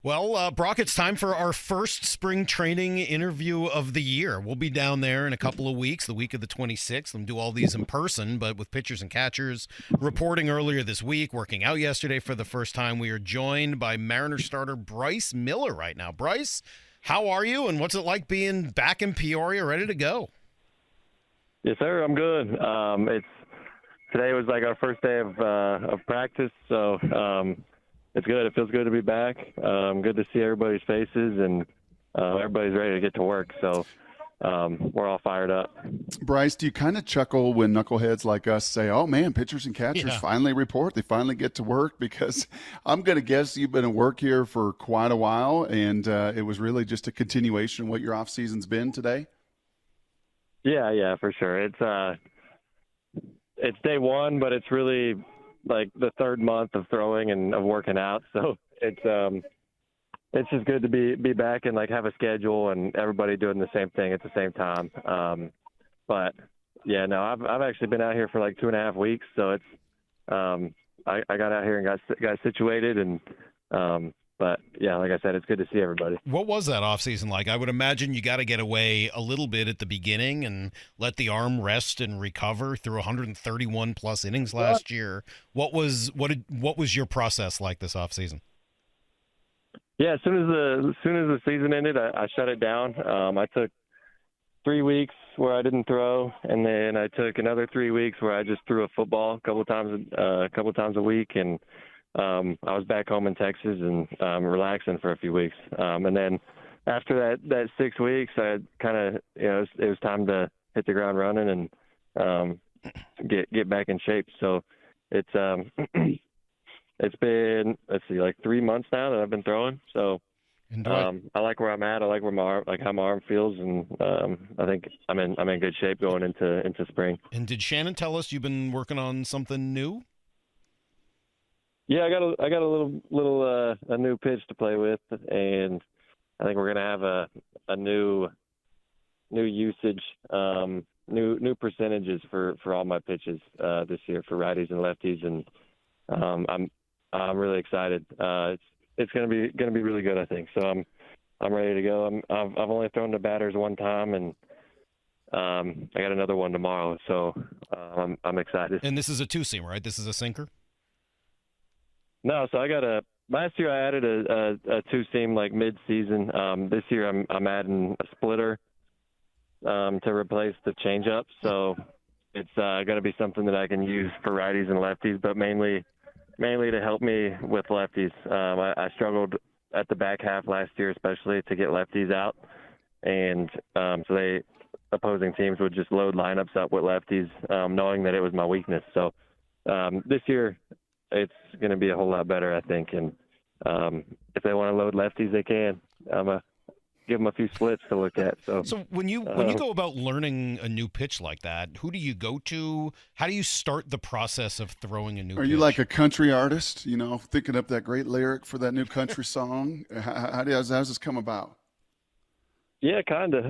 Well, Brock, it's time for our first spring training interview of the year. We'll be down there in a couple of weeks, the week of the 26th, and do all these in person, but with pitchers and catchers reporting earlier this week, working out yesterday for the first time. We are joined by Mariner starter Bryce Miller right now. Bryce, how are you, and what's it like being back in Peoria, ready to go? Yes, sir. I'm good. Today was like our first day of practice, so it's good. It feels good to be back. Good to see everybody's faces, and everybody's ready to get to work. So we're all fired up. Bryce, do you kind of chuckle when knuckleheads like us say, "Oh man, pitchers and catchers finally report. They finally get to work"? Because I'm going to guess you've been at work here for quite a while, and it was really just a continuation of what your off season's been today. Yeah, for sure. It's day one, but it's really like the third month of throwing and of working out. So it's just good to be back and like have a schedule and everybody doing the same thing at the same time. But yeah, no, I've actually been out here for like 2.5 weeks. So it's I got out here and got situated and but yeah, like I said, it's good to see everybody. What was that offseason like? I would imagine you got to get away a little bit at the beginning and let the arm rest and recover through 131 plus innings last year. What was your process like this offseason? Yeah, as soon as the season ended, I shut it down. I took 3 weeks where I didn't throw, and then I took another 3 weeks where I just threw a football a couple times a week, and I was back home in Texas and relaxing for a few weeks. And then after that 6 weeks, I kind of, it was time to hit the ground running and get back in shape. So it's it's been, like 3 months now that I've been throwing. So I like where I'm at. I like where how my arm feels, and I think I'm in good shape going into spring. And did Shannon tell us you've been working on something new? Yeah, I got a new pitch to play with, and I think we're gonna have a new usage, new percentages for all my pitches this year for righties and lefties, and I'm really excited. It's gonna be really good, I think. So I'm ready to go. I've only thrown to batters one time, and I got another one tomorrow. So I'm excited. And this is a two-seam, right? This is a sinker. No, so last year I added a two-seam like mid-season. This year I'm adding a splitter to replace the changeup. So it's going to be something that I can use for righties and lefties, but mainly to help me with lefties. I struggled at the back half last year, especially to get lefties out, and so opposing teams would just load lineups up with lefties, knowing that it was my weakness. So this year it's going to be a whole lot better, I think. And if they want to load lefties, they can. I'm going to give them a few splits to look at. So when you go about learning a new pitch like that, who do you go to? How do you start the process of throwing a new pitch? Are you like a country artist, thinking up that great lyric for that new country song? How does this come about? Yeah, kind of.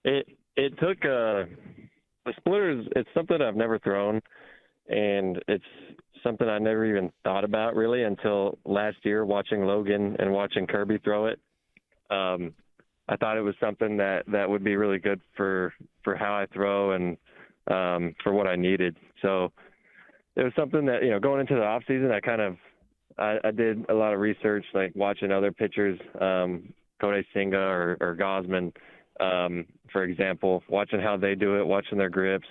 It took the splitters. It's something I've never thrown, and it's something I never even thought about really until last year watching Logan and watching Kirby throw it. I thought it was something that would be really good for how I throw and for what I needed. So it was something that, going into the off season, I did a lot of research, like watching other pitchers, Kodai Senga or Gosman, for example, watching how they do it, watching their grips.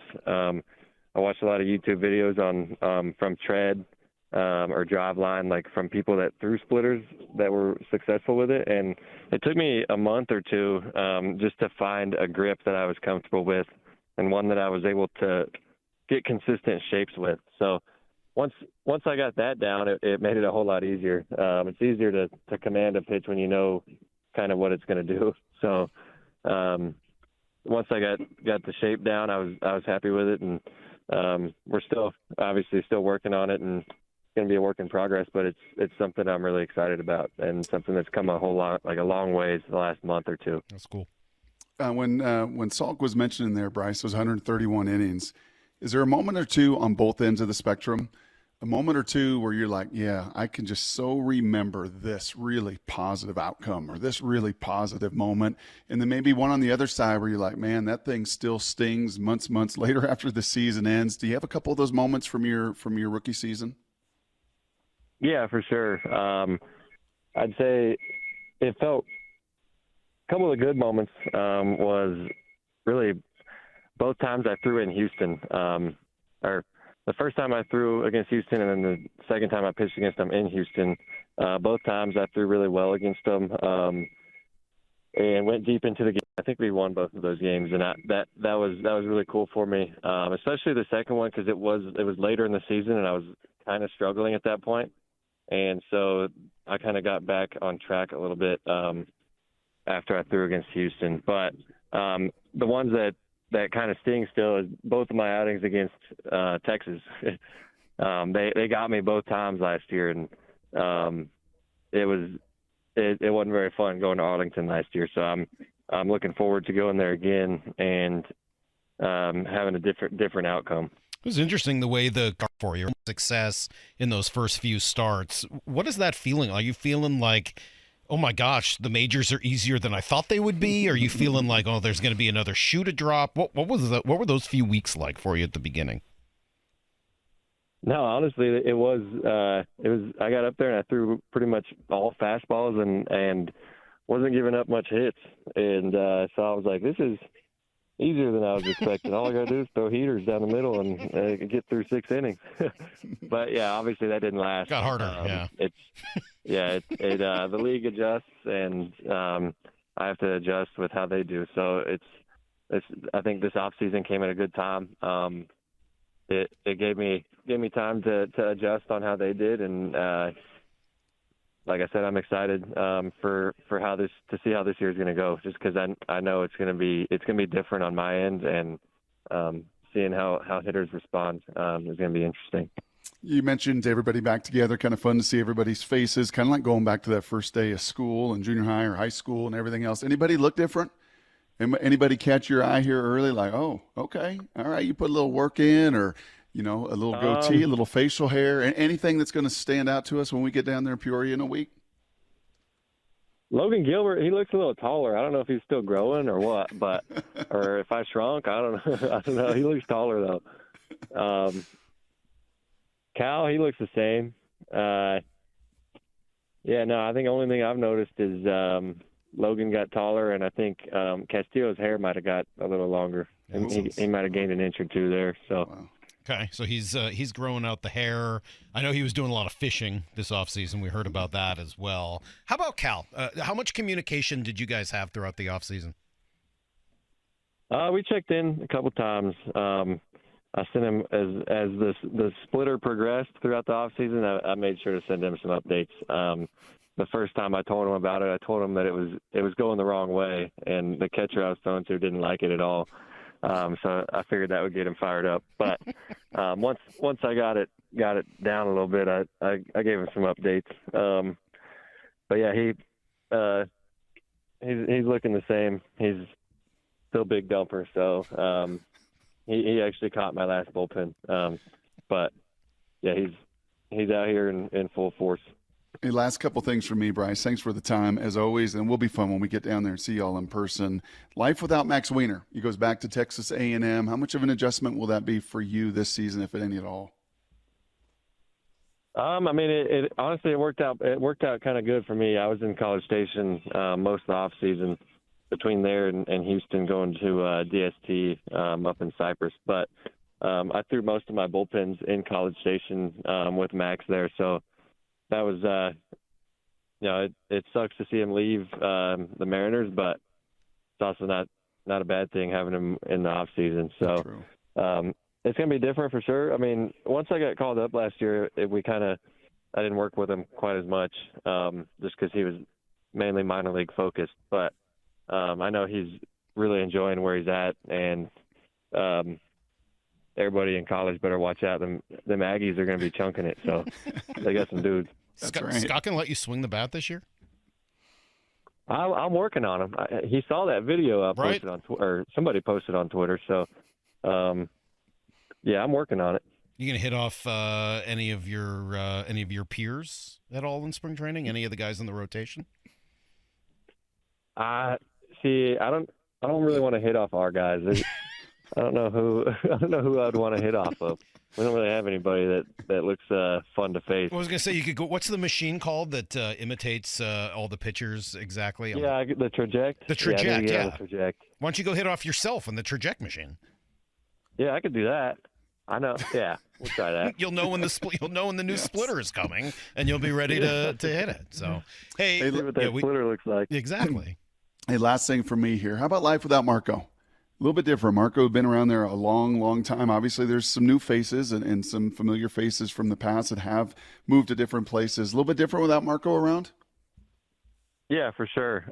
I watched a lot of YouTube videos on from tread or drive line, like from people that threw splitters that were successful with it. And it took me a month or two just to find a grip that I was comfortable with and one that I was able to get consistent shapes with. So once I got that down, it made it a whole lot easier. It's easier to command a pitch when you know kind of what it's going to do. So once I got the shape down, I was happy with it, and we're obviously still working on it, and it's going to be a work in progress, but it's something I'm really excited about and something that's come a whole lot, like a long ways the last month or two. That's cool. When Salk was mentioned in there, Bryce, those 131 innings, is there a moment or two on both ends of the spectrum A moment or two where you're like, yeah, I can just so remember this really positive outcome or this really positive moment. And then maybe one on the other side where you're like, man, that thing still stings months later after the season ends. Do you have a couple of those moments from your rookie season? Yeah, for sure. I'd say it felt a couple of the good moments was really both times I threw in Houston, or the first time I threw against Houston, and then the second time I pitched against them in Houston. Both times I threw really well against them, and went deep into the game. I think we won both of those games, and that was really cool for me, especially the second one because it was later in the season, and I was kind of struggling at that point, and so I kind of got back on track a little bit after I threw against Houston. But the ones that kind of sting still is both of my outings against Texas. They got me both times last year, and it wasn't very fun going to Arlington last year. So I'm looking forward to going there again and having a different outcome. It was interesting the way for your success in those first few starts. What is that feeling? Are you feeling like, oh my gosh, the majors are easier than I thought they would be? Are you feeling like, oh, there's going to be another shoe to drop? What were those few weeks like for you at the beginning? No, honestly, it was. I got up there and I threw pretty much all fastballs and wasn't giving up much hits. And so I was like, this is easier than I was expecting. All I got to do is throw heaters down the middle and get through 6 innings. But yeah, obviously that didn't last. Got harder. The league adjusts, and I have to adjust with how they do. So it's. I think this off season came at a good time. It gave me time to adjust on how they did, and like I said, I'm excited for to see how this year is going to go. Just because I know it's going to be different on my end, and seeing how hitters respond is going to be interesting. You mentioned everybody back together, kind of fun to see everybody's faces, kind of like going back to that first day of school and junior high or high school and everything else. Anybody look different? Anybody catch your eye here early? Like, oh, okay, all right, you put a little work in, or a little goatee, a little facial hair, and anything that's going to stand out to us when we get down there in Peoria in a week? Logan Gilbert, he looks a little taller. I don't know if he's still growing or what, but or if I shrunk, I don't know. I don't know. He looks taller though. Cal, he looks the same. I think the only thing I've noticed is Logan got taller, and I think Castillo's hair might have got a little longer. He might have gained an inch or two there. So. Wow. Okay, so he's growing out the hair. I know he was doing a lot of fishing this offseason. We heard about that as well. How about Cal? How much communication did you guys have throughout the offseason? We checked in a couple times. I sent him as the splitter progressed throughout the offseason. I made sure to send him some updates. The first time I told him about it, I told him that it was going the wrong way, and the catcher I was throwing to didn't like it at all. So I figured that would get him fired up. But once I got it down a little bit, I gave him some updates. But yeah, he's looking the same. He's still big dumper. So he actually caught my last bullpen. But yeah, he's out here in full force. Hey, last couple things from me, Bryce. Thanks for the time, as always, and we'll be fun when we get down there and see y'all in person. Life without Max Weiner. He goes back to Texas A&M. How much of an adjustment will that be for you this season, if any at all? It honestly, it worked out kind of good for me. I was in College Station most of the off season between there and Houston, going to DST up in Cypress. But I threw most of my bullpens in College Station with Max there, so. That was, it sucks to see him leave the Mariners, but it's also not a bad thing having him in the off season. So it's going to be different for sure. I mean, once I got called up last year, I didn't work with him quite as much just because he was mainly minor league focused. But I know he's really enjoying where he's at, and everybody in college better watch out. Them Aggies are going to be chunking it, so they got some dudes. Scott can let you swing the bat this year? I'm working on him. He saw that video I posted on or somebody posted on Twitter. So, yeah, I'm working on it. You gonna hit off any of your peers at all in spring training? Any of the guys in the rotation? See, I don't really want to hit off our guys. I don't know who I'd want to hit off of. We don't really have anybody that looks fun to face. I was gonna say you could go. What's the machine called that imitates all the pitchers exactly? Yeah, the Traject. The Traject, yeah. The Traject. Why don't you go hit off yourself on the Traject machine? Yeah, I could do that. I know. Yeah, we'll try that. You'll know when the new splitter is coming, and you'll be ready to hit it. So, hey, see what that splitter looks like. Exactly. Hey, last thing from me here. How about life without Marco? A little bit different. Marco had been around there a long, long time. Obviously, there's some new faces and some familiar faces from the past that have moved to different places. A little bit different without Marco around? Yeah, for sure.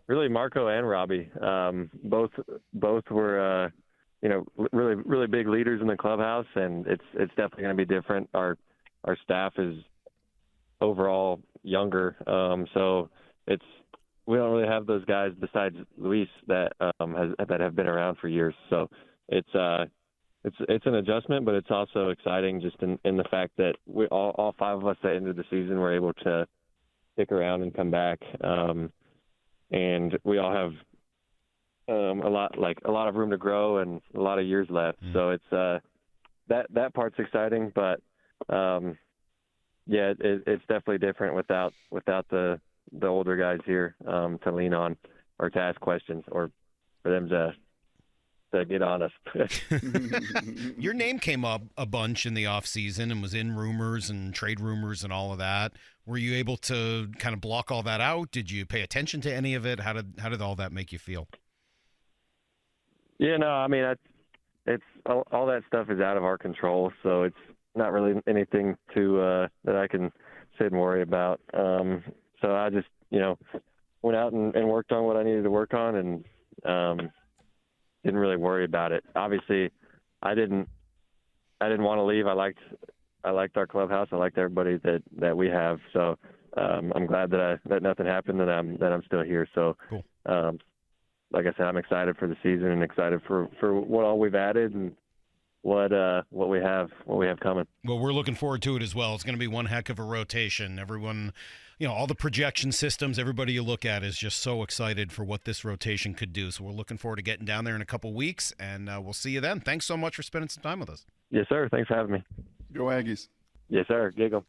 Really, Marco and Robbie, both were, really, really big leaders in the clubhouse, and it's definitely going to be different. Our staff is overall younger, so we don't really have those guys besides Luis that have been around for years. So it's an adjustment, but it's also exciting just in the fact that we all five of us that ended the season were able to stick around and come back, and we all have a lot of room to grow and a lot of years left. So it's that part's exciting, but it's definitely different without the older guys here to lean on or to ask questions or for them to get on us. Your name came up a bunch in the offseason and was in rumors and trade rumors and all of that. Were you able to kind of block all that out? Did you pay attention to any of it? How did all that make you feel? Yeah, no, I mean, it's all that stuff is out of our control, so it's not really anything that I can sit and worry about. So I just, went out and worked on what I needed to work on and didn't really worry about it. Obviously, I didn't want to leave. I liked our clubhouse. I liked everybody that we have. So I'm glad that nothing happened, that I'm still here. So, cool. Like I said, I'm excited for the season and excited for what all we've added and what we have coming. Well, we're looking forward to it as well. It's going to be one heck of a rotation. Everyone, all the projection systems, everybody you look at is just so excited for what this rotation could do. So we're looking forward to getting down there in a couple weeks, and we'll see you then. Thanks so much for spending some time with us. Yes, sir. Thanks for having me. Go Aggies. Yes, sir. Giggle.